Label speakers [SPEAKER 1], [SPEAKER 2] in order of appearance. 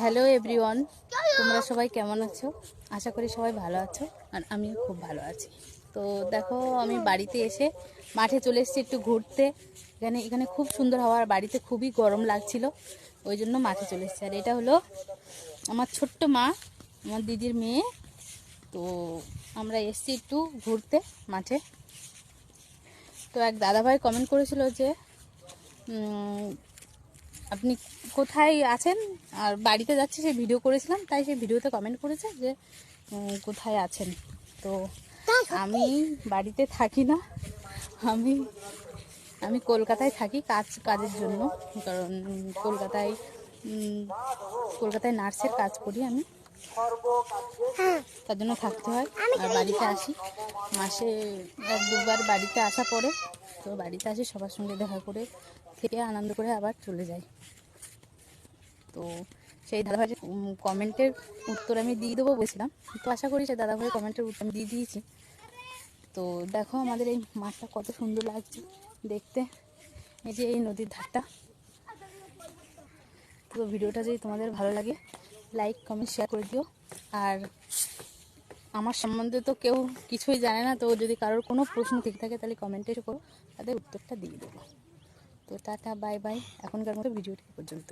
[SPEAKER 1] Hello everyone, তোমরা সবাই কেমন আছো? আশা করি সবাই ভালো আছো, আর আমিও খুব ভালো আছি। তো দেখো, আমি বাড়িতে এসে মাঠে চলে এসেছি একটু ঘুরতে। এখানে খুব সুন্দর হাওয়া, আর বাড়িতে খুবই গরম লাগছিল, ওই জন্য মাঠে চলে এসেছি। আর এটা হলো আমার ছোট্ট মা, আমার দিদির মেয়ে। তো আমরা এসেছি একটু ঘুরতে মাঠে। তো এক দাদাভাই কমেন্ট করেছিল যে আপনি কোথায় আছেন, আর বাড়িতে যাচ্ছি সেই ভিডিও করেছিলাম, তাই সেই ভিডিওতে কমেন্ট করেছে যে কোথায় আছেন। তো আমি বাড়িতে থাকি না, আমি আমি কলকাতায় থাকি কাজের জন্য। কারণ কলকাতায় নার্সের কাজ করি আমি, তার জন্য থাকতে হয়। আর বাড়িতে আসি মাসে এক দুবার, বাড়িতে আসা পড়ে। তো বাড়িতে আসি, সবার সঙ্গে দেখা করে থেকে আনন্দ করে আবার চলে যাই। তো সেই দাদাভাইয়ের কমেন্টের উত্তর আমি দিয়ে দেবো বলেছিলাম, তো আশা করি সেই দাদাভাইয়ের কমেন্টের উত্তর আমি দিয়ে দিয়েছি। তো দেখো আমাদের এই মাঠটা কত সুন্দর লাগছে দেখতে, এই যে এই নদীর ধারটা। তো ভিডিওটা যদি তোমাদের ভালো লাগে, লাইক কমেন্ট শেয়ার করে দিও। আর আমার সম্বন্ধে তো কেউ কিছুই জানে না, তো যদি কারোর কোনো প্রশ্ন থেকে থাকে তাহলে কমেন্টে করো, তাদের উত্তরটা দিয়ে দেবো। তো টাটা, বাই বাই, এখনকার মতো ভিডিওটি পর্যন্ত।